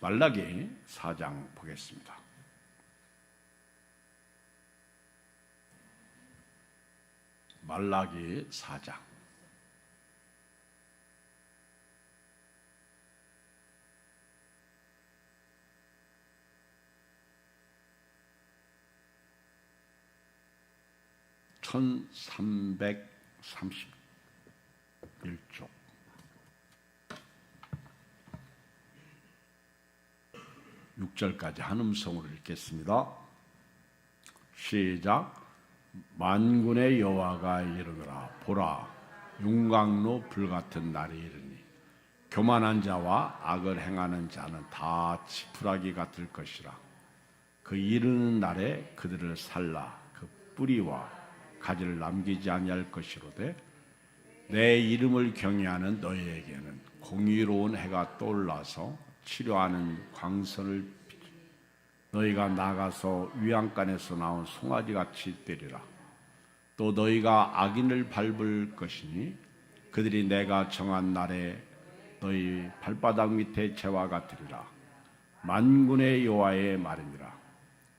말라기 4장 보겠습니다. 말라기 4장. (1331쪽) 6절까지 한 음성으로 읽겠습니다. 시작. 만군의 여호와가 이르노라. 보라, 윤곽로 불같은 날이 이르니 교만한 자와 악을 행하는 자는 다 지푸라기가 될 것이라. 그 이르는 날에 그들을 살라 그 뿌리와 가지를 남기지 아니할 것이로되 내 이름을 경외하는 너희에게는 공의로운 해가 떠올라서 치료하는 광선을 비추. 너희가 나가서 위안간에서 나온 송아지같이 되리라. 또 너희가 악인을 밟을 것이니 그들이 내가 정한 날에 너희 발바닥 밑에 재와 같으리라. 만군의 여호와의 말이니라.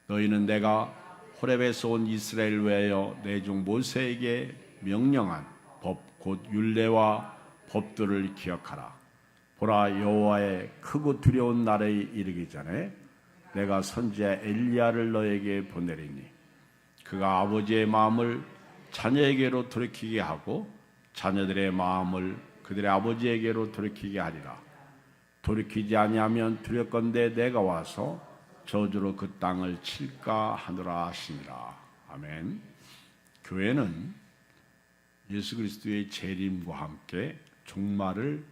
너희는 내가 호렙에서 온 이스라엘 외여 내 종 모세에게 명령한 법 곧 율례와 법도를 기억하라. 보라, 여호와의 크고 두려운 날에 이르기 전에 내가 선지자 엘리야를 너에게 보내리니 그가 아버지의 마음을 자녀에게로 돌이키게 하고 자녀들의 마음을 그들의 아버지에게로 돌이키게 하리라. 돌이키지 아니하면 두렵건대 내가 와서 저주로 그 땅을 칠까 하노라 하시니라. 아멘. 교회는 예수 그리스도의 재림과 함께 종말을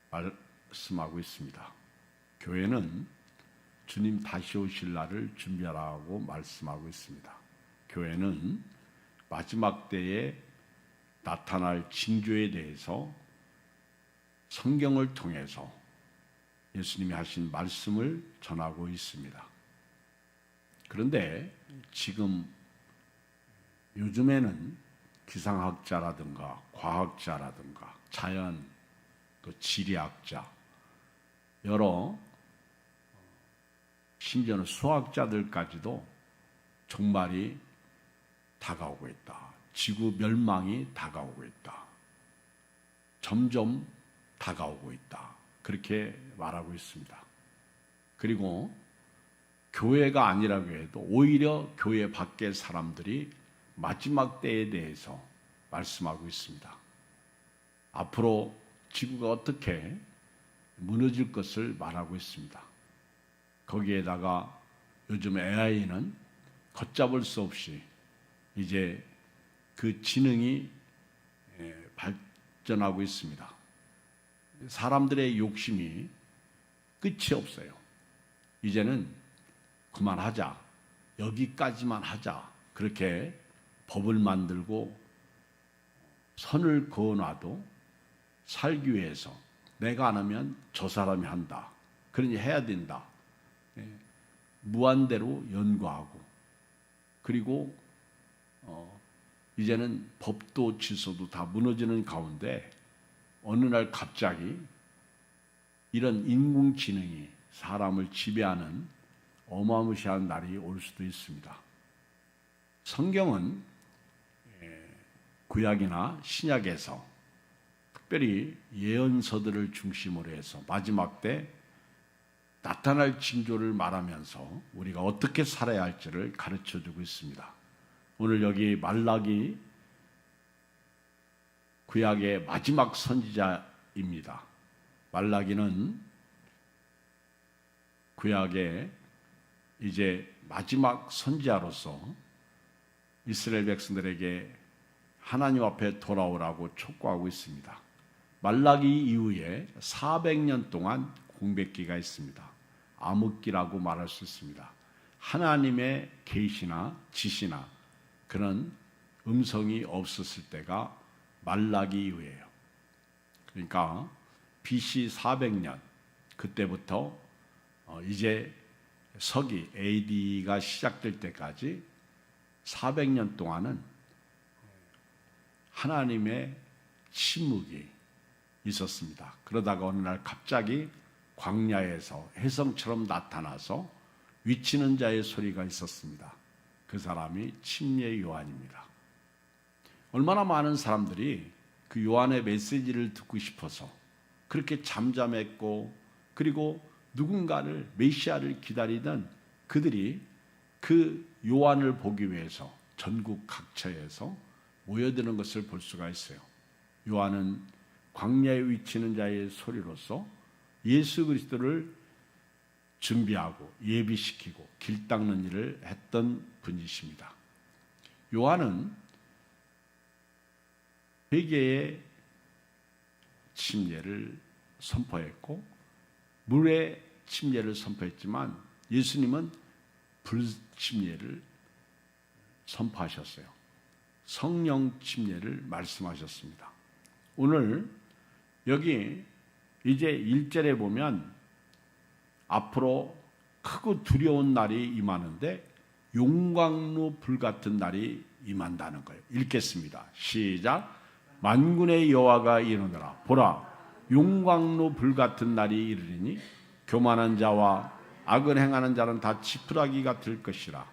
말씀하고 있습니다. 교회는 주님 다시 오실 날을 준비하라고 말씀하고 있습니다. 교회는 마지막 때에 나타날 징조에 대해서 성경을 통해서 예수님이 하신 말씀을 전하고 있습니다. 그런데 지금 요즘에는 기상학자라든가 과학자라든가 자연 또 지리학자 여러 심지어는 수학자들까지도 종말이 다가오고 있다. 지구 멸망이 다가오고 있다. 점점 다가오고 있다. 그렇게 말하고 있습니다. 그리고 교회가 아니라고 해도 오히려 교회 밖의 사람들이 마지막 때에 대해서 말씀하고 있습니다. 앞으로 지구가 어떻게 무너질 것을 말하고 있습니다. 거기에다가 요즘 AI는 걷잡을 수 없이 이제 그 지능이 발전하고 있습니다. 사람들의 욕심이 끝이 없어요. 이제는 그만하자, 여기까지만 하자, 그렇게 법을 만들고 선을 그어놔도 살기 위해서 내가 안 하면 저 사람이 한다, 그러니 해야 된다, 무한대로 연구하고, 그리고 이제는 법도 질서도 다 무너지는 가운데 어느 날 갑자기 이런 인공지능이 사람을 지배하는 어마무시한 날이 올 수도 있습니다. 성경은 구약이나 신약에서 특별히 예언서들을 중심으로 해서 마지막 때 나타날 징조를 말하면서 우리가 어떻게 살아야 할지를 가르쳐주고 있습니다. 오늘 여기 말라기 구약의 마지막 선지자입니다. 말라기는 구약의 이제 마지막 선지자로서 이스라엘 백성들에게 하나님 앞에 돌아오라고 촉구하고 있습니다. 말라기 이후에 400년 동안 공백기가 있습니다. 암흑기라고 말할 수 있습니다. 하나님의 계시나 지시나 그런 음성이 없었을 때가 말라기 이후예요. 그러니까 BC 400년 그때부터 이제 서기 AD가 시작될 때까지 400년 동안은 하나님의 침묵이 있었습니다. 그러다가 어느 날 갑자기 광야에서 혜성처럼 나타나서 위치는 자의 소리가 있었습니다. 그 사람이 침례 요한입니다. 얼마나 많은 사람들이 그 요한의 메시지를 듣고 싶어서 그렇게 잠잠했고, 그리고 누군가를, 메시아를 기다리던 그들이 그 요한을 보기 위해서 전국 각처에서 모여드는 것을 볼 수가 있어요. 요한은 광야에 위치는 자의 소리로서 예수 그리스도를 준비하고 예비시키고 길 닦는 일을 했던 분이십니다. 요한은 회개의 침례를 선포했고 물의 침례를 선포했지만 예수님은 불침례를 선포하셨어요. 성령 침례를 말씀하셨습니다. 오늘 여기 이제 1절에 보면 앞으로 크고 두려운 날이 임하는데 용광로 불같은 날이 임한다는 거예요. 읽겠습니다. 시작. 만군의 여호와가 이르노라. 보라, 용광로 불같은 날이 이르리니 교만한 자와 악을 행하는 자는 다 지푸라기가 될 것이라.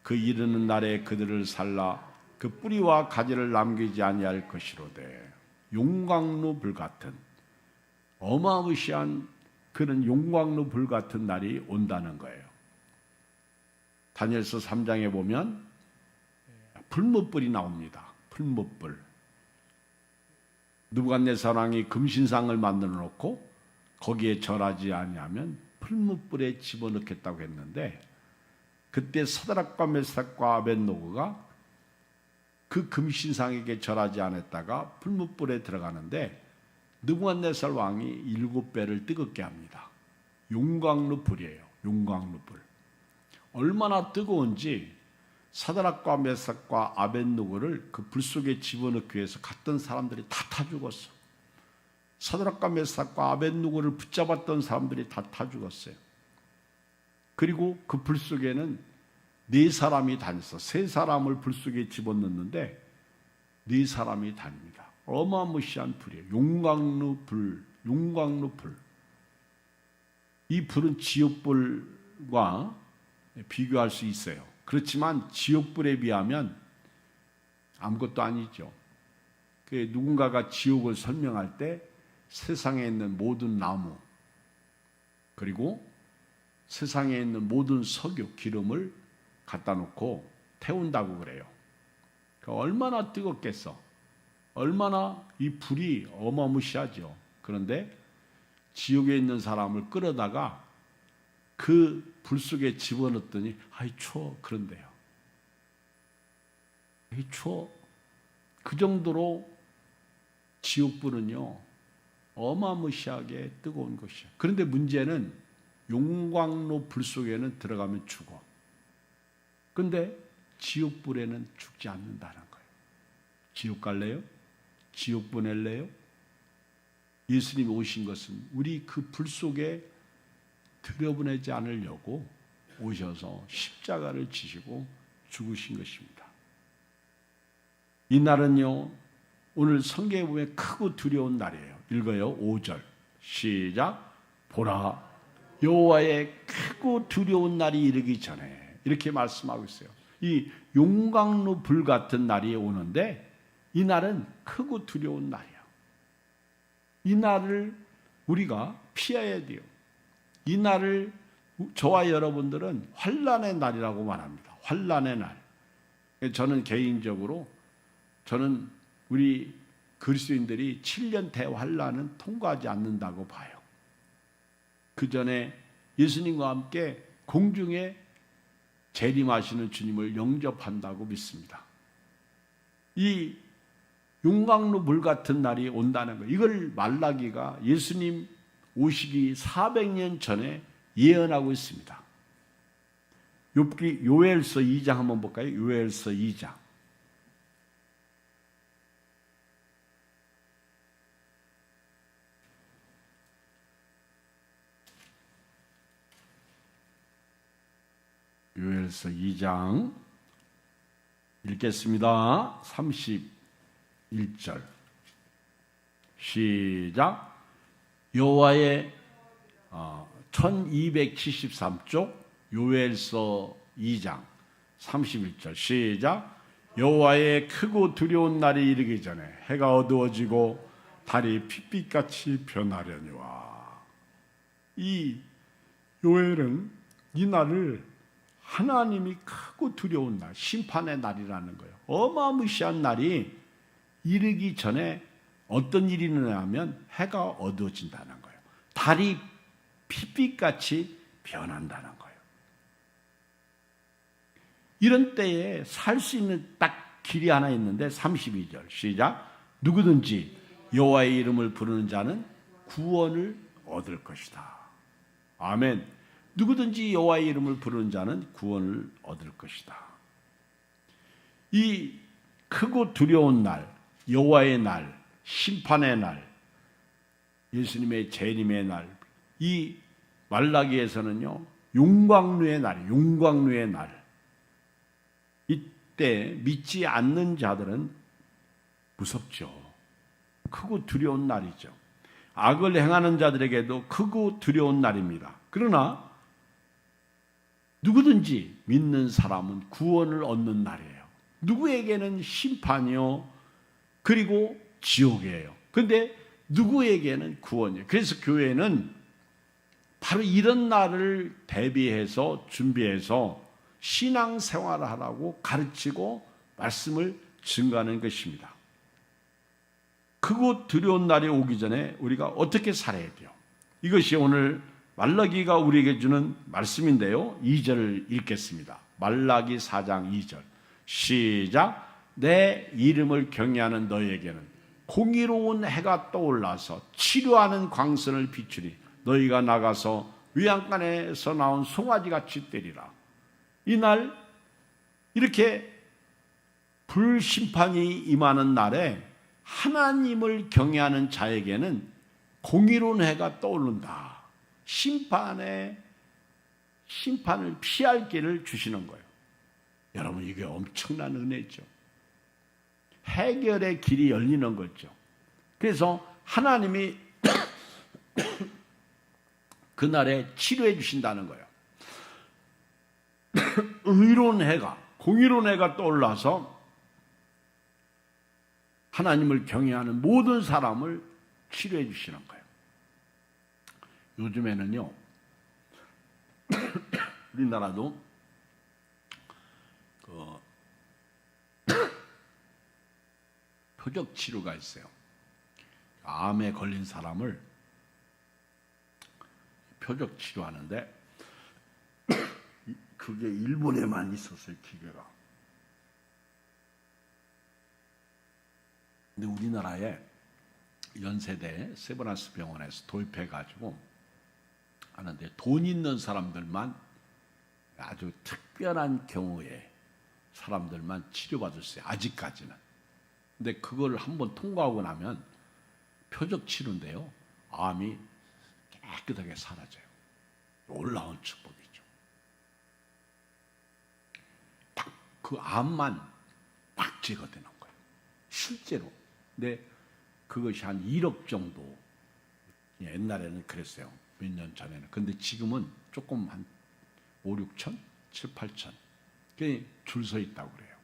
그 이르는 날에 그들을 살라 그 뿌리와 가지를 남기지 아니할 것이로되. 용광로 불같은, 어마무시한 그런 용광로 불같은 날이 온다는 거예요. 다니엘서 3장에 보면 풀무불이 나옵니다. 풀무불. 느부갓네살 왕이 금신상을 만들어 놓고 거기에 절하지 아니하면 풀무불에 집어넣겠다고 했는데, 그때 사드락과 메삭과 아벳노고가 그 금신상에게 절하지 않았다가 풀무불에 들어가는데 느부갓네살 왕이 7배를 뜨겁게 합니다. 용광로 불이에요. 용광로 불. 얼마나 뜨거운지 사드락과 메삭과 아벳노고를 그 불 속에 집어넣기 위해서 갔던 사람들이 다 타 죽었어. 사드락과 메삭과 아벳노고를 붙잡았던 사람들이 다 타 죽었어요. 그리고 그 불 속에는 4사람이 다녔어. 3사람을 불 속에 집어넣는데 4사람이 다닙니다. 어마무시한 불이에요. 용광로 불, 용광로 불. 이 불은 지옥불과 비교할 수 있어요. 그렇지만 지옥불에 비하면 아무것도 아니죠. 누군가가 지옥을 설명할 때 세상에 있는 모든 나무, 그리고 세상에 있는 모든 석유, 기름을 갖다 놓고 태운다고 그래요. 얼마나 뜨겁겠어. 얼마나 이 불이 어마무시하죠. 그런데 지옥에 있는 사람을 끌어다가 그 불 속에 집어넣었더니 아이 추워. 그런데요. 아이 추워. 그 정도로 지옥불은요 어마무시하게 뜨거운 것이야. 그런데 문제는 용광로 불 속에는 들어가면 죽어. 그런데 지옥불에는 죽지 않는다는 거예요. 지옥 갈래요? 지옥 보낼래요? 예수님이 오신 것은 우리 그 불 속에 들여보내지 않으려고 오셔서 십자가를 지시고 죽으신 것입니다. 이 날은요, 오늘 성경에 보면 크고 두려운 날이에요. 읽어요. 5절 시작. 보라, 여호와의 크고 두려운 날이 이르기 전에, 이렇게 말씀하고 있어요. 이 용광로 불 같은 날이 오는데 이 날은 크고 두려운 날이야. 이 날을 우리가 피해야 돼요. 이 날을 저와 여러분들은 환난의 날이라고 말합니다. 환난의 날. 저는 개인적으로 우리 그리스도인들이 7년 대환난은 통과하지 않는다고 봐요. 그 전에 예수님과 함께 공중에 재림하시는 주님을 영접한다고 믿습니다. 이 용광로 물 같은 날이 온다는 거예요. 이걸 말라기가 예수님 오시기 400년 전에 예언하고 있습니다. 요엘서 2장 한번 볼까요? 요엘서 2장. 요엘서 2장 읽겠습니다. 31절 시작. 여호와의 1273쪽 요엘서 2장 31절 시작. 여호와의 크고 두려운 날이 이르기 전에 해가 어두워지고 달이 핏빛같이 변하려니와. 이 요엘은 이 날을 하나님이 크고 두려운 날, 심판의 날이라는 거예요. 어마무시한 날이 이르기 전에 어떤 일이 일어나면 해가 어두워진다는 거예요. 달이 핏빛같이 변한다는 거예요. 이런 때에 살 수 있는 딱 길이 하나 있는데 32절 시작. 누구든지 여호와의 이름을 부르는 자는 구원을 얻을 것이다. 아멘. 누구든지 여호와의 이름을 부르는 자는 구원을 얻을 것이다. 이 크고 두려운 날, 여호와의 날, 심판의 날, 예수님의 재림의 날, 이 말라기에서는요 용광로의 날, 용광로의 날. 이때 믿지 않는 자들은 무섭죠. 크고 두려운 날이죠. 악을 행하는 자들에게도 크고 두려운 날입니다. 그러나 누구든지 믿는 사람은 구원을 얻는 날이에요. 누구에게는 심판이요, 그리고 지옥이에요. 그런데 누구에게는 구원이에요. 그래서 교회는 바로 이런 날을 대비해서 준비해서 신앙생활을 하라고 가르치고 말씀을 증거하는 것입니다. 크고 두려운 날이 오기 전에 우리가 어떻게 살아야 돼요? 이것이 오늘 말라기가 우리에게 주는 말씀인데요. 2절을 읽겠습니다. 말라기 4장 2절 시작. 내 이름을 경외하는 너희에게는 공의로운 해가 떠올라서 치료하는 광선을 비추리. 너희가 나가서 위안간에서 나온 송아지같이 때리라. 이날 이렇게 불심판이 임하는 날에 하나님을 경외하는 자에게는 공의로운 해가 떠오른다. 심판을 피할 길을 주시는 거예요. 여러분, 이게 엄청난 은혜죠. 해결의 길이 열리는 거죠. 그래서 하나님이 그날에 치료해 주신다는 거예요. 의로운 해가, 공의로운 해가 떠올라서 하나님을 경외하는 모든 사람을 치료해 주시는 거예요. 요즘에는요 우리나라도 표적 치료가 있어요. 암에 걸린 사람을 표적 치료하는데 그게 일본에만 있었어요, 기계가. 근데 우리나라에 연세대 세브란스 병원에서 도입해가지고 하는데 돈 있는 사람들만, 아주 특별한 경우에 사람들만 치료받을 수 있어요, 아직까지는. 근데 그걸 한번 통과하고 나면 표적 치료인데요, 암이 깨끗하게 사라져요. 놀라운 축복이죠. 딱 그 암만 딱 제거되는 거예요, 실제로. 근데 그것이 한 1억 정도, 옛날에는 그랬어요, 몇 년 전에는. 근데 지금은 조금 한 5, 6천, 7, 8천 줄 서 있다고 그래요.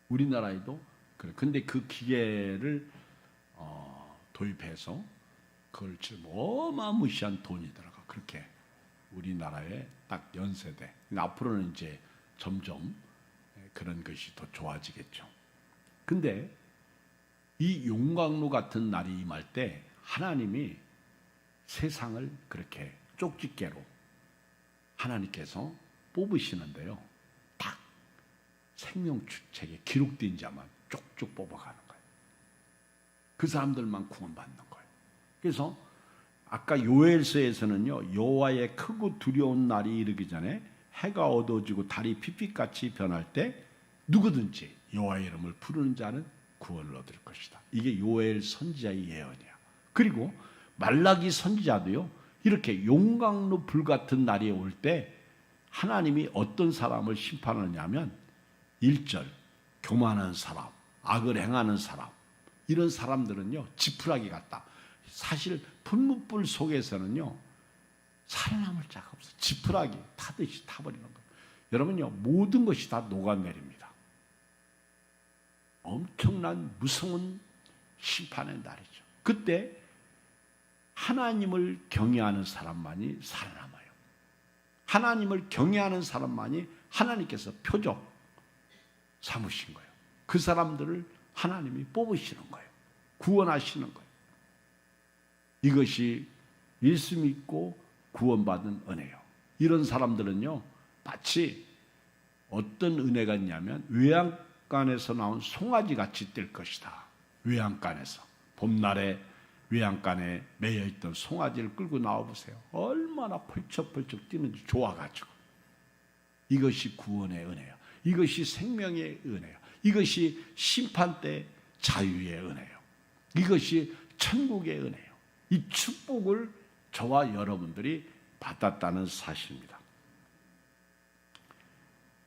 우리나라에도 그래. 근데 그 기계를 도입해서 그걸 지금 어마무시한 돈이 들어가. 그렇게 우리나라에 딱 연세대. 앞으로는 이제 점점 그런 것이 더 좋아지겠죠. 근데 이 용광로 같은 날이 임할 때 하나님이 세상을 그렇게 쪽집게로 하나님께서 뽑으시는데요, 딱 생명책에 기록된 자만 쪽쪽 뽑아가는 거예요. 그 사람들만 구원받는 거예요. 그래서 아까 요엘서에서는요, 여호와의 크고 두려운 날이 이르기 전에 해가 어두워지고 달이 핏빛같이 변할 때 누구든지 여호와의 이름을 부르는 자는 구원을 얻을 것이다. 이게 요엘 선지자의 예언이야. 그리고 말라기 선지자도요, 이렇게 용광로 불 같은 날이 올 때 하나님이 어떤 사람을 심판하냐면 1절 교만한 사람, 악을 행하는 사람, 이런 사람들은요 지푸라기 같다. 사실噴문불 속에서는요 살아남을 자가 없어. 지푸라기 타듯이 타버리는 거예요. 여러분요, 모든 것이 다 녹아내립니다. 엄청난 무서운 심판의 날이죠. 그때 하나님을 경외하는 사람만이 살아남아요. 하나님을 경외하는 사람만이 하나님께서 표적 삼으신 거예요. 그 사람들을 하나님이 뽑으시는 거예요. 구원하시는 거예요. 이것이 예수 믿고 구원받은 은혜예요. 이런 사람들은요, 마치 어떤 은혜가 있냐면 외양간에서 나온 송아지 같이 뛸 것이다. 외양간에서 봄날에 외양간에 매여있던 송아지를 끌고 나와보세요. 얼마나 펄쩍펄쩍 뛰는지 좋아가지고. 이것이 구원의 은혜예요. 이것이 생명의 은혜예요. 이것이 심판 때 자유의 은혜예요. 이것이 천국의 은혜예요. 이 축복을 저와 여러분들이 받았다는 사실입니다.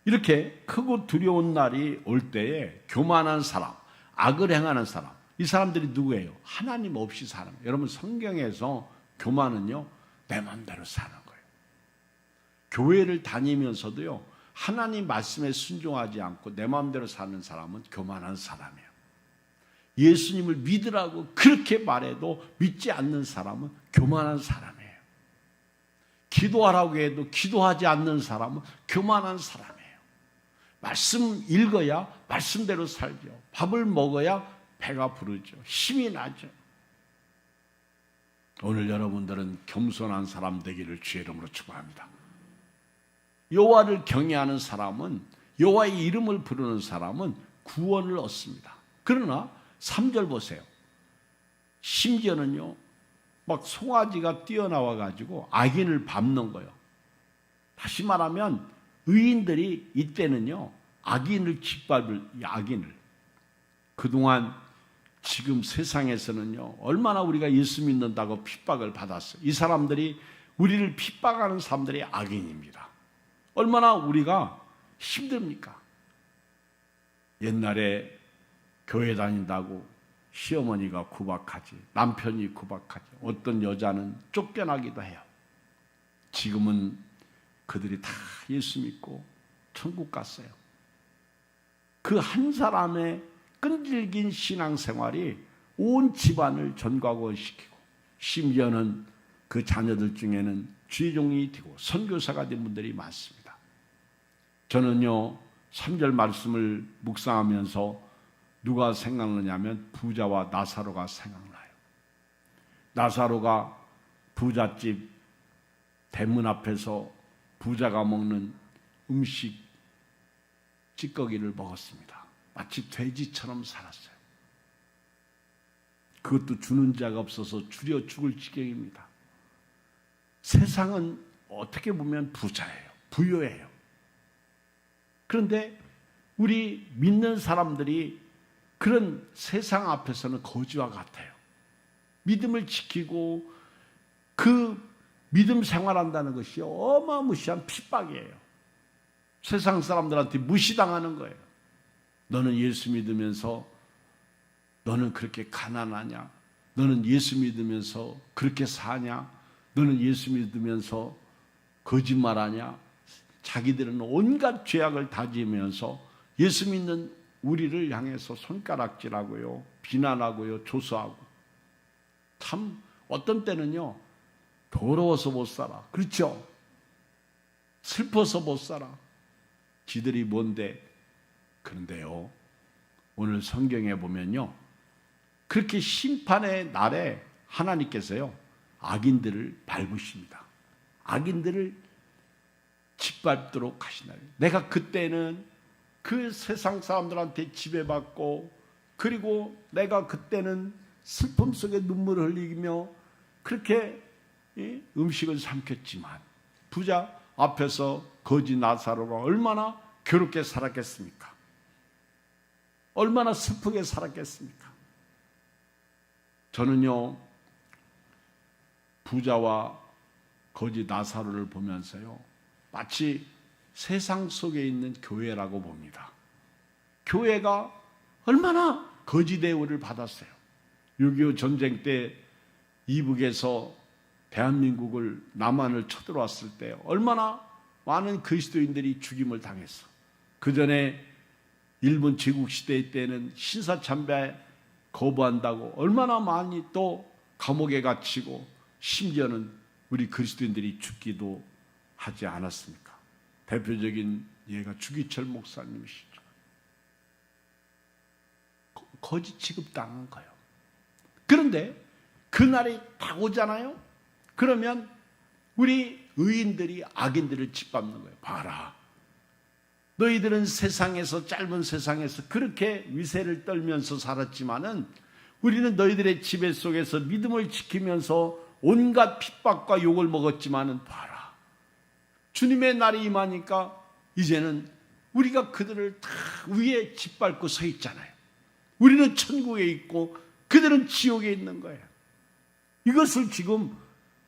이렇게 크고 두려운 날이 올 때에 교만한 사람, 악을 행하는 사람, 이 사람들이 누구예요? 하나님 없이 사는 거예요. 여러분, 성경에서 교만은요, 내 마음대로 사는 거예요. 교회를 다니면서도요, 하나님 말씀에 순종하지 않고 내 마음대로 사는 사람은 교만한 사람이에요. 예수님을 믿으라고 그렇게 말해도 믿지 않는 사람은 교만한 사람이에요. 기도하라고 해도 기도하지 않는 사람은 교만한 사람이에요. 말씀 읽어야 말씀대로 살죠. 밥을 먹어야 배가 부르죠. 힘이 나죠. 오늘 여러분들은 겸손한 사람 되기를 주의 이름으로 축복합니다. 여호와를 경외하는 사람은, 여호와의 이름을 부르는 사람은 구원을 얻습니다. 그러나 3절 보세요. 심지어는요, 막 송아지가 뛰어나와 가지고 악인을 밟는 거예요. 다시 말하면 의인들이 이때는요, 악인을 짓밟을, 악인을. 그동안 지금 세상에서는요, 얼마나 우리가 예수 믿는다고 핍박을 받았어요. 이 사람들이, 우리를 핍박하는 사람들이 악인입니다. 얼마나 우리가 힘듭니까? 옛날에 교회 다닌다고 시어머니가 구박하지, 남편이 구박하지, 어떤 여자는 쫓겨나기도 해요. 지금은 그들이 다 예수 믿고 천국 갔어요. 그 한 사람의 끈질긴 신앙생활이 온 집안을 전과원시키고, 심지어는 그 자녀들 중에는 주의종이 되고 선교사가 된 분들이 많습니다. 저는요, 3절 말씀을 묵상하면서 누가 생각나냐면 부자와 나사로가 생각나요. 나사로가 부잣집 대문 앞에서 부자가 먹는 음식 찌꺼기를 먹었습니다. 마치 돼지처럼 살았어요. 그것도 주는 자가 없어서 줄여 죽을 지경입니다. 세상은 어떻게 보면 부자예요. 부유해요. 그런데 우리 믿는 사람들이 그런 세상 앞에서는 거지와 같아요. 믿음을 지키고 그 믿음 생활한다는 것이 어마무시한 핍박이에요. 세상 사람들한테 무시당하는 거예요. 너는 예수 믿으면서 너는 그렇게 가난하냐? 너는 예수 믿으면서 그렇게 사냐? 너는 예수 믿으면서 거짓말하냐? 자기들은 온갖 죄악을 다지면서 예수 믿는 우리를 향해서 손가락질하고요, 비난하고요, 조소하고. 참 어떤 때는요, 더러워서 못 살아. 그렇죠? 슬퍼서 못 살아. 지들이 뭔데? 그런데요, 오늘 성경에 보면요, 그렇게 심판의 날에 하나님께서요, 악인들을 밟으십니다. 악인들을 짓밟도록 하시나요? 내가 그때는 그 세상 사람들한테 지배받고, 그리고 내가 그때는 슬픔 속에 눈물을 흘리며 그렇게 음식을 삼켰지만 부자 앞에서 거지 나사로가 얼마나 괴롭게 살았겠습니까? 얼마나 슬프게 살았겠습니까? 저는요, 부자와 거지 나사로를 보면서요, 마치 세상 속에 있는 교회라고 봅니다. 교회가 얼마나 거지 대우를 받았어요. 6.25 전쟁 때 이북에서 대한민국을 남한을 쳐들어왔을 때 얼마나 많은 그리스도인들이 죽임을 당했어. 그 전에 일본 제국시대 때는 신사참배 거부한다고 얼마나 많이 또 감옥에 갇히고 심지어는 우리 그리스도인들이 죽기도 하지 않았습니까? 대표적인 예가 주기철 목사님이시죠. 거짓 취급당한 거예요. 그런데 그날이 딱 오잖아요. 그러면 우리 의인들이 악인들을 짓밟는 거예요. 봐라, 너희들은 세상에서, 짧은 세상에서 그렇게 위세를 떨면서 살았지만은 우리는 너희들의 지배 속에서 믿음을 지키면서 온갖 핍박과 욕을 먹었지만은 봐라, 주님의 날이 임하니까 이제는 우리가 그들을 다 위에 짓밟고 서 있잖아요. 우리는 천국에 있고 그들은 지옥에 있는 거예요. 이것을 지금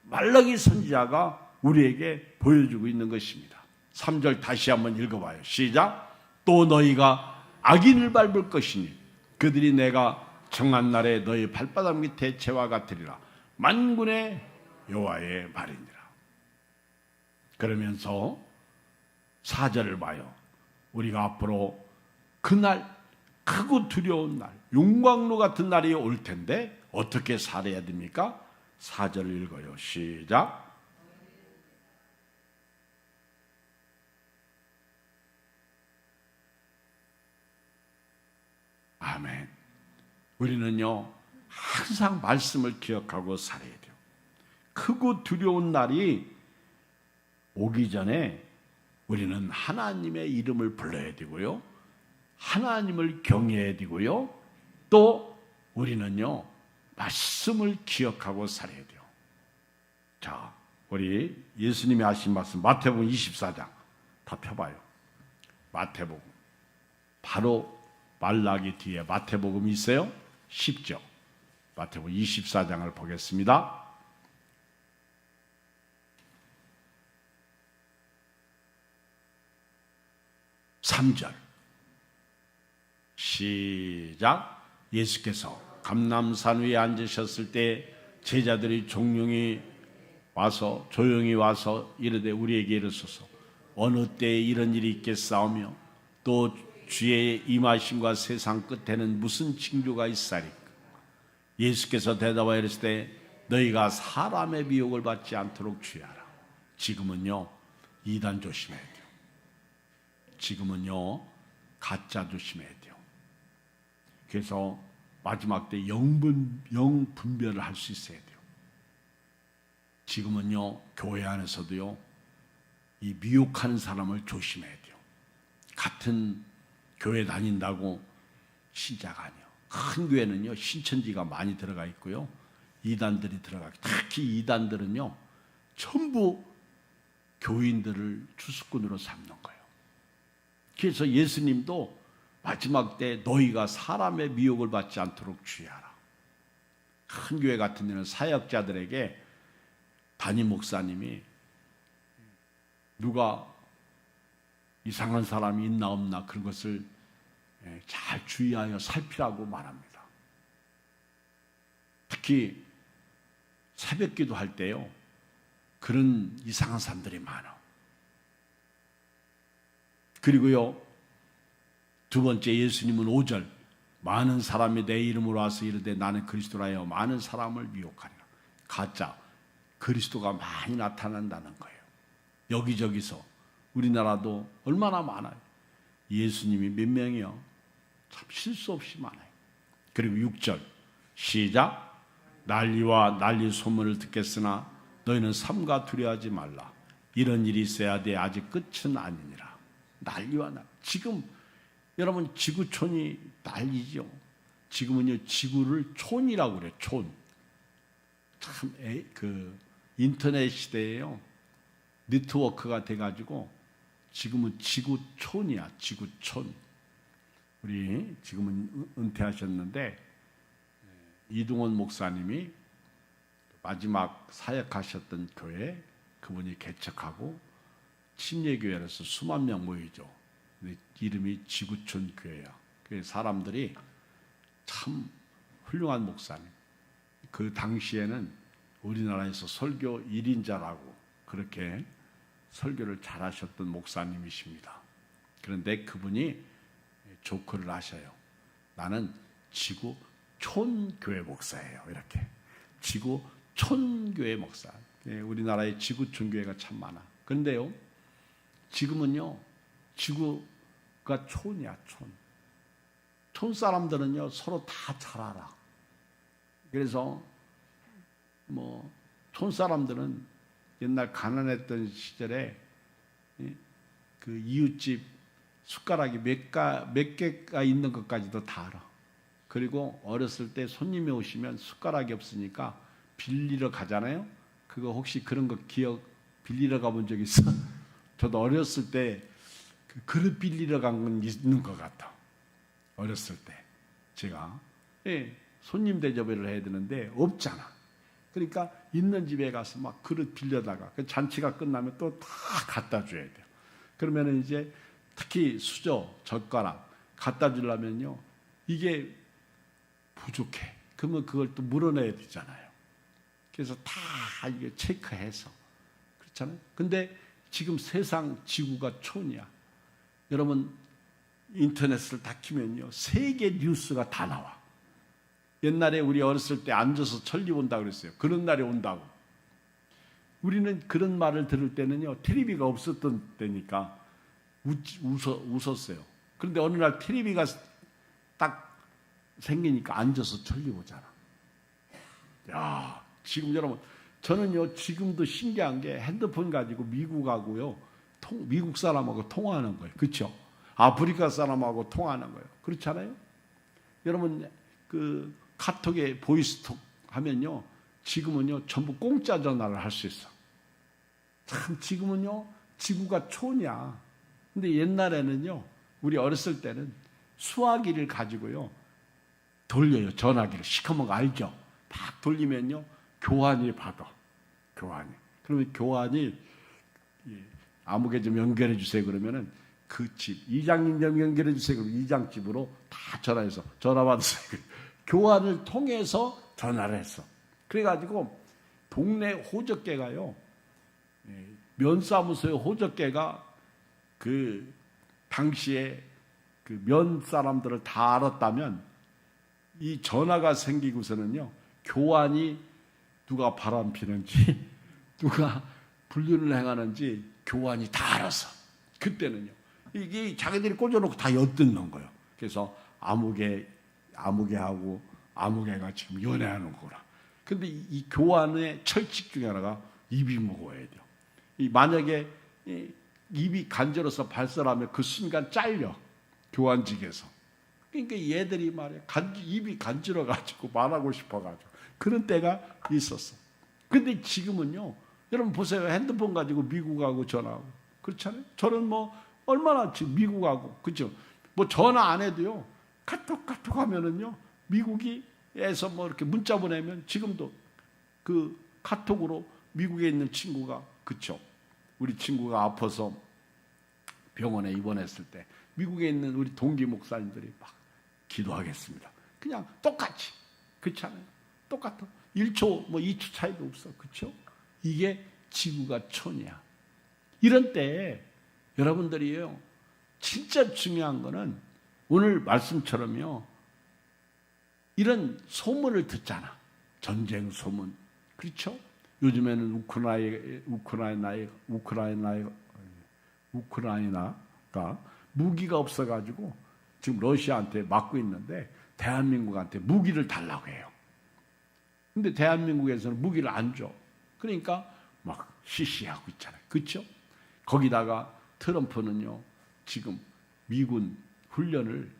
말라기 선지자가 우리에게 보여주고 있는 것입니다. 3절 다시 한번 읽어봐요. 시작. 또 너희가 악인을 밟을 것이니 그들이 내가 정한 날에 너희 발바닥 밑에 재와 같으리라. 만군의 여호와의 말이니라. 그러면서 4절을 봐요. 우리가 앞으로 그날, 크고 두려운 날, 용광로 같은 날이 올 텐데 어떻게 살아야 됩니까? 4절을 읽어요. 시작. 아멘. 우리는요, 항상 말씀을 기억하고 살아야 돼요. 크고 두려운 날이 오기 전에 우리는 하나님의 이름을 불러야 되고요, 하나님을 경외해야 되고요, 또 우리는요, 말씀을 기억하고 살아야 돼요. 자, 우리 예수님이 하신 말씀 마태복음 24장 다 펴봐요. 마태복음 바로 말라기 뒤에 마태복음이 있어요. 쉽죠? 마태복음 24장을 보겠습니다. (3절) 시작. 예수께서 감람산 위에 앉으셨을 때 제자들이 조용히 와서 이르되 우리에게 이르소서 어느 때에 이런 일이 있겠사오며 또 주의 임하심과 세상 끝에는 무슨 징조가 있사리까? 예수께서 대답하여 이르시되 너희가 사람의 미혹을 받지 않도록 주의하라. 지금은요, 이단 조심해야 돼요. 지금은요, 가짜 조심해야 돼요. 그래서 마지막 때 영 분별을 할 수 있어야 돼요. 지금은요, 교회 안에서도요, 이 미혹하는 사람을 조심해야 돼요. 같은 교회 다닌다고 신자가 아니에요. 큰 교회는요, 신천지가 많이 들어가 있고요, 이단들이 들어가고, 특히 이단들은요, 전부 교인들을 주수꾼으로 삼는 거예요. 그래서 예수님도 마지막 때 너희가 사람의 미혹을 받지 않도록 주의하라. 큰 교회 같은 데는 사역자들에게 담임 목사님이 누가 이상한 사람이 있나 없나 그런 것을 잘 주의하여 살피라고 말합니다. 특히 새벽기도 할 때요, 그런 이상한 사람들이 많아. 그리고요, 두 번째, 예수님은 5절 많은 사람이 내 이름으로 와서 이르되 나는 그리스도라 하여 많은 사람을 미혹하리라. 가짜 그리스도가 많이 나타난다는 거예요. 여기저기서, 우리나라도 얼마나 많아요. 예수님이 몇 명이요? 참 실수 없이 많아요. 그리고 6절 시작. 난리와 난리 소문을 듣겠으나 너희는 삼가 두려워하지 말라. 이런 일이 있어야 돼. 아직 끝은 아니니라. 난리와 난리. 지금 여러분, 지구촌이 난리죠. 지금은요, 지구를 촌이라고 그래요. 촌. 참 인터넷 시대에요, 네트워크가 돼가지고 지금은 지구촌이야. 지구촌. 우리 지금은 은퇴하셨는데 이동원 목사님이 마지막 사역하셨던 교회, 그분이 개척하고 침례교회라서 수만 명 모이죠. 이름이 지구촌 교회야. 그 사람들이 참 훌륭한 목사님. 그 당시에는 우리나라에서 설교 1인자라고 그렇게 설교를 잘하셨던 목사님이십니다. 그런데 그분이 조크를 하셔요. 나는 지구 촌교회 목사예요. 이렇게 지구 촌교회 목사. 우리나라에 지구 촌교회가 참 많아. 그런데요, 지금은요, 지구가 촌이야, 촌. 촌 사람들은요, 서로 다 잘 알아. 그래서 촌 사람들은 옛날 가난했던 시절에 그 이웃집 숟가락이 몇 개가 있는 것까지도 다 알아. 그리고 어렸을 때 손님이 오시면 숟가락이 없으니까 빌리러 가잖아요. 그거 혹시 그런 거 빌리러 가본 적 있어? 저도 어렸을 때 그 그릇 빌리러 간 건 있는 것 같아. 어렸을 때 제가 손님 대접을 해야 되는데 없잖아. 그러니까 있는 집에 가서 막 그릇 빌려다가 그 잔치가 끝나면 또 다 갖다 줘야 돼요. 그러면 이제 특히 수저, 젓가락 갖다 주려면요, 이게 부족해. 그러면 그걸 또 물어내야 되잖아요. 그래서 다 이게 체크해서 그렇잖아요. 근데 지금 세상 지구가 촌이야. 여러분 인터넷을 다 키면요, 세계 뉴스가 다 나와. 옛날에 우리 어렸을 때 앉아서 천리 본다고 그랬어요. 그런 날이 온다고. 우리는 그런 말을 들을 때는요, 텔레비가 없었던 때니까 웃었어요. 그런데 어느 날 텔레비가 딱 생기니까 앉아서 천리 보잖아. 야, 지금 여러분, 저는요, 지금도 신기한 게 핸드폰 가지고 미국하고요, 미국 사람하고 통화하는 거예요. 그렇죠? 아프리카 사람하고 통화하는 거예요. 그렇잖아요? 여러분, 그 카톡에 보이스톡 하면요, 지금은요, 전부 공짜 전화를 할 수 있어. 참, 지금은요, 지구가 촌이야. 근데 옛날에는요, 우리 어렸을 때는 수화기를 가지고요, 돌려요. 전화기를. 시커먼 거 알죠? 딱 돌리면요, 교환이 받아. 교환이. 그러면 교환이, 아무개 좀 연결해 주세요. 그러면은 그 집, 이장님 좀 연결해 주세요. 그러면 이장집으로 다 전화해서 전화 받으세요. 교환을 통해서 전화를 했어. 그래가지고 동네 호적계가요, 면사무소의 호적계가 그 당시에 그 면 사람들을 다 알았다면 이 전화가 생기고서는요, 교환이 누가 바람 피는지 누가 불륜을 행하는지 교환이 다 알았어. 그때는요, 이게 자기들이 꽂아놓고 다 엿듣는 거예요. 그래서 아무개하고 아무개가 지금 연애하는 거라. 근데 이 교환의 철칙 중에 하나가 입이 무거워야 돼요. 만약에 입이 간절해서 발설하면 그 순간 잘려. 교환직에서. 그러니까 얘들이 말이야, 입이 간지러가지고 말하고 싶어가지고 그런 때가 있었어. 근데 지금은요, 여러분 보세요. 핸드폰 가지고 미국하고 전화하고. 그렇잖아요. 저는 얼마나 지금 미국하고, 그죠? 전화 안 해도요, 카톡 하면은요, 미국에서 이렇게 문자 보내면 지금도 그 카톡으로 미국에 있는 친구가, 그쵸? 우리 친구가 아파서 병원에 입원했을 때 미국에 있는 우리 동기 목사님들이 막 기도하겠습니다. 그냥 똑같이. 그렇잖아요. 똑같아. 1초, 2초 차이도 없어. 그렇죠? 이게 지구가 촌이야. 이런 때에 여러분들이요, 진짜 중요한 거는 오늘 말씀처럼요, 이런 소문을 듣잖아. 전쟁 소문. 그렇죠? 요즘에는 우크라이나가 무기가 없어가지고 지금 러시아한테 맞고 있는데 대한민국한테 무기를 달라고 해요. 근데 대한민국에서는 무기를 안 줘. 그러니까 막 시시하고 있잖아요. 그렇죠? 거기다가 트럼프는요, 지금 미군 훈련을,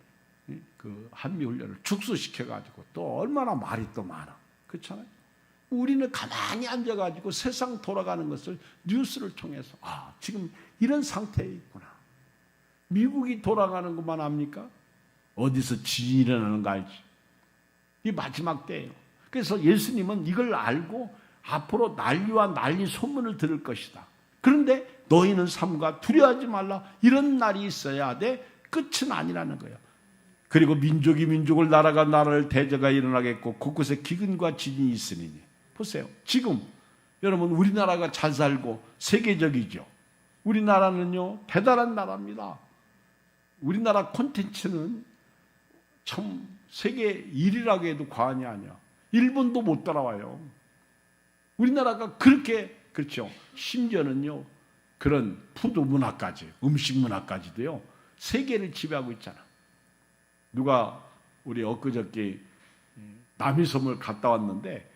그 한미 훈련을 축소시켜가지고 또 얼마나 말이 또 많아. 그렇잖아요? 우리는 가만히 앉아가지고 세상 돌아가는 것을 뉴스를 통해서, 지금 이런 상태에 있구나. 미국이 돌아가는 것만 압니까? 어디서 지진이 일어나는 거 알지? 이 마지막 때예요. 그래서 예수님은 이걸 알고 앞으로 난리와 난리 소문을 들을 것이다. 그런데 너희는 삼가 두려워하지 말라. 이런 날이 있어야 돼. 끝은 아니라는 거예요. 그리고 민족이 민족을, 나라가 나라를 대적가 일어나겠고 곳곳에 기근과 지진이 있으니. 보세요. 지금 여러분 우리나라가 잘 살고 세계적이죠. 우리나라는요 대단한 나라입니다. 우리나라 콘텐츠는 참 세계 1위라고 해도 과언이 아니야. 일본도 못 따라와요. 우리나라가 그렇게 그렇죠. 심지어는요 그런 푸드 문화까지 음식 문화까지도요 세계를 지배하고 있잖아. 누가 우리 엊그저께 남이섬을 갔다 왔는데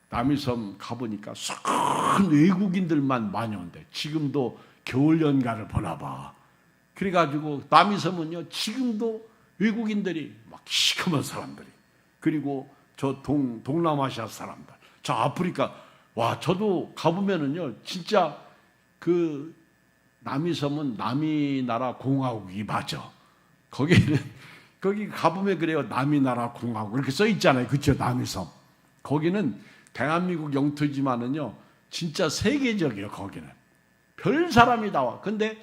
남이섬 가보니까 수많은 외국인들만 많이 온대. 지금도 겨울 연가를 보나 봐. 그래가지고 남이섬은요 지금도 외국인들이 막 시커먼 사람들이, 그리고 저 동남아시아 사람들, 저 아프리카, 와 저도 가보면은요 진짜 그 남이섬은 남이나라 공화국이 맞아. 거기는 거기 가보면 그래요. 남이나라 공화국 이렇게 써 있잖아요. 그렇죠? 남이섬. 거기는 대한민국 영토지만은요 진짜 세계적이에요. 거기는 별 사람이 다 와. 근데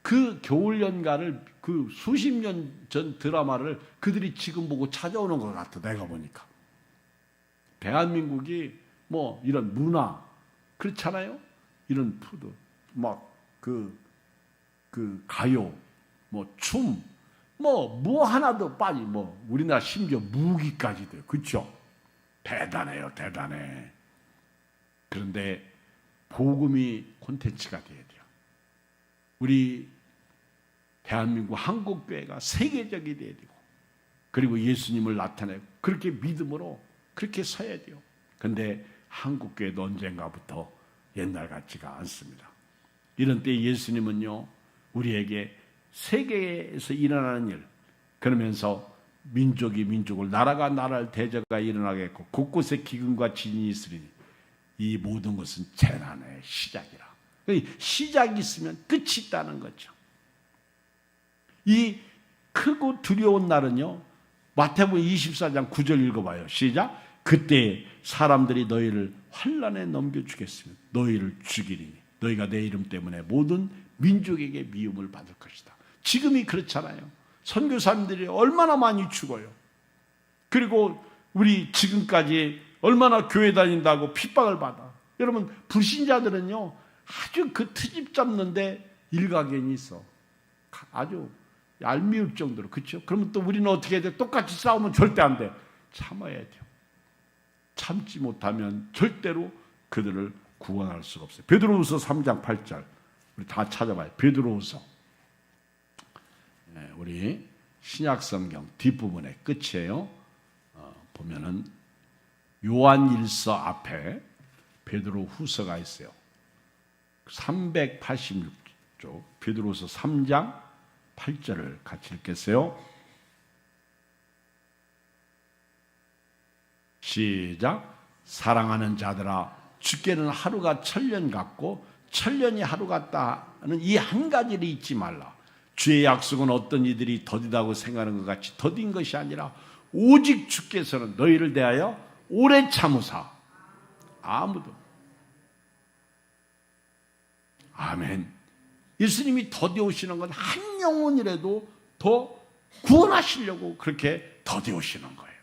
그 겨울 연가를 그 수십 년 전 드라마를 그들이 지금 보고 찾아오는 것 같아. 내가 보니까 대한민국이 뭐 이런 문화 그렇잖아요. 이런 푸드 막 그 가요 뭐 춤 뭐 하나도 빠지 뭐 우리나라 심지어 무기까지도 그렇죠. 대단해요. 대단해. 그런데 복음이 콘텐츠가 돼야 돼요. 우리 대한민국 한국교회가 세계적이 돼야 되고, 그리고 예수님을 나타내고 그렇게 믿음으로 그렇게 서야 돼요. 그런데 한국교회도 언젠가부터 옛날 같지가 않습니다. 이런 때 예수님은요 우리에게 세계에서 일어나는 일, 그러면서 민족이 민족을, 나라가 나라를 대적가 일어나겠고 곳곳에 기근과 진이 있으리니 이 모든 것은 재난의 시작이라. 시작이 있으면 끝이 있다는 거죠. 이 크고 두려운 날은요 마태복음 24장 9절 읽어봐요. 시작. 그때 사람들이 너희를 환난에 넘겨주겠으며 너희를 죽이리니 너희가 내 이름 때문에 모든 민족에게 미움을 받을 것이다. 지금이 그렇잖아요. 선교사님들이 얼마나 많이 죽어요. 그리고 우리 지금까지 얼마나 교회 다닌다고 핍박을 받아. 여러분 불신자들은요 아주 그 트집 잡는데 일가견이 있어. 아주 얄미울 정도로. 그렇죠? 그러면 또 우리는 어떻게 해야 돼? 똑같이 싸우면 절대 안 돼. 참아야 돼요. 참지 못하면 절대로 그들을 구원할 수가 없어요. 베드로후서 3장 8절 우리 다 찾아봐요. 베드로후서 우리 신약성경 뒷부분의 끝이에요. 보면은 요한일서 앞에 베드로후서가 있어요. 386쪽 베드로후서 3장 8절을 같이 읽겠어요. 시작. 사랑하는 자들아 주께는 하루가 천년 같고 천년이 하루 같다는 이 한 가지를 잊지 말라. 주의 약속은 어떤 이들이 더디다고 생각하는 것 같이 더딘 것이 아니라 오직 주께서는 너희를 대하여 오래 참으사 아무도. 아멘. 예수님이 더디 오시는 건 한 영혼이라도 더 구원하시려고 그렇게 더디 오시는 거예요.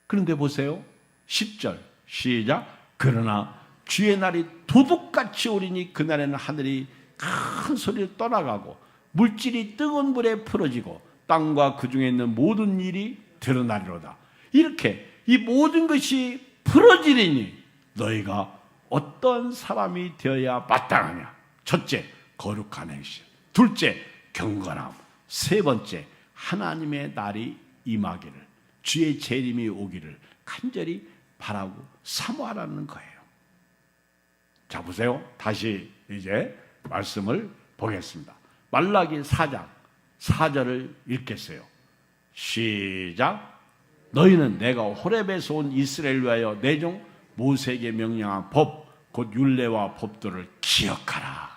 그런데 보세요. 10절 시작. 그러나 주의 날이 도둑같이 오리니 그날에는 하늘이 큰 소리를 떠나가고 물질이 뜨거운 불에 풀어지고 땅과 그 중에 있는 모든 일이 드러나리로다. 이렇게 이 모든 것이 풀어지리니 너희가 어떤 사람이 되어야 마땅하냐. 첫째, 거룩한 행실. 둘째, 경건함. 세 번째, 하나님의 날이 임하기를, 주의 재림이 오기를 간절히 바라고 사모하라는 거예요. 자 보세요. 다시 이제 말씀을 보겠습니다. 말라기 4장 4절을 읽겠어요. 시작. 너희는 내가 호렙에서 온 이스라엘 위하여 내 종 모세에게 명령한 법 곧 율례와 법도를 기억하라.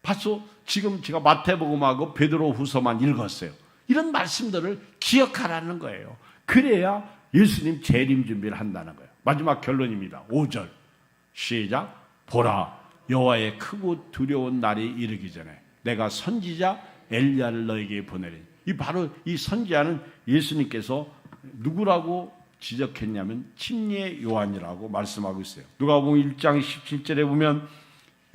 봤어? 지금 제가 마태복음하고 베드로후서만 읽었어요. 이런 말씀들을 기억하라는 거예요. 그래야 예수님 재림 준비를 한다는 거예요. 마지막 결론입니다. 5절 시작. 보라 여호와의 크고 두려운 날이 이르기 전에 내가 선지자 엘리야를 너에게 보내리니. 이 바로 이 선지자는 예수님께서 누구라고 지적했냐면 침례 요한이라고 말씀하고 있어요. 누가복음 1장 17절에 보면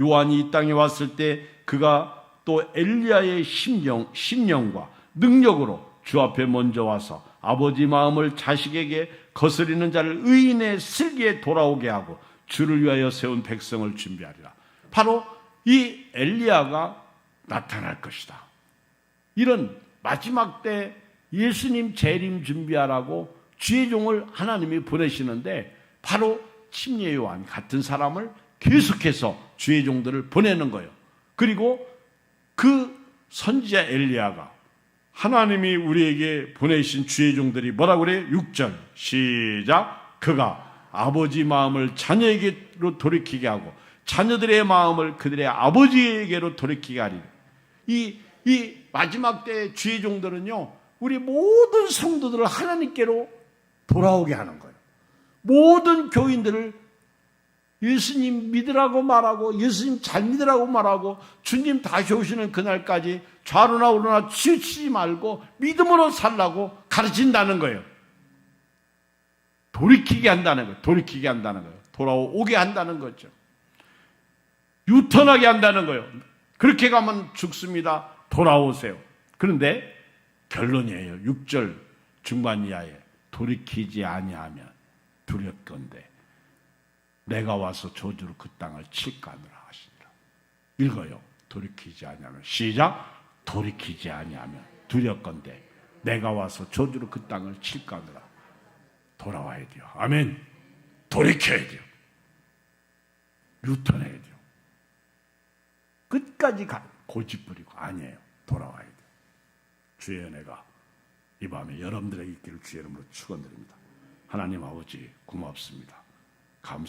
요한이 이 땅에 왔을 때 그가 또 엘리야의 심령과 능력으로 주 앞에 먼저 와서 아버지 마음을 자식에게 거스리는 자를 의인의 슬기에 돌아오게 하고 주를 위하여 세운 백성을 준비하리라. 바로 이 엘리야가 나타날 것이다. 이런 마지막 때 예수님 재림 준비하라고 주의 종을 하나님이 보내시는데 바로 침례 요한 같은 사람을 계속해서 주의 종들을 보내는 거예요. 그리고 그 선지자 엘리야가 하나님이 우리에게 보내신 주의 종들이 뭐라고 그래요? 6절 시작. 그가 아버지 마음을 자녀에게로 돌이키게 하고 자녀들의 마음을 그들의 아버지에게로 돌이키게 하리라. 이 마지막 때의 주의 종들은요, 우리 모든 성도들을 하나님께로 돌아오게 하는 거예요. 모든 교인들을 예수님 믿으라고 말하고 예수님 잘 믿으라고 말하고 주님 다시 오시는 그날까지 좌로나 우로나 치우치지 말고 믿음으로 살라고 가르친다는 거예요. 돌이키게 한다는 거예요. 돌이키게 한다는 거예요. 돌아오게 한다는 거죠. 유턴하게 한다는 거예요. 그렇게 가면 죽습니다. 돌아오세요. 그런데 결론이에요. 6절 중반 이하에 돌이키지 아니하면 두렵건대 내가 와서 저주로 그 땅을 칠까느라 하시니라. 읽어요. 돌이키지 아니하면 시작. 돌이키지 아니하면 두렵건대 내가 와서 저주로 그 땅을 칠까느라. 돌아와야 돼요. 아멘. 돌이켜야 돼요. 유턴해야 돼요. 끝까지 고집부리고 아니에요. 돌아와야 돼요. 주의 은혜가 이 밤에 여러분들에게 있기를 주의 이름으로 축원드립니다. 하나님 아버지 고맙습니다. 감사합니다.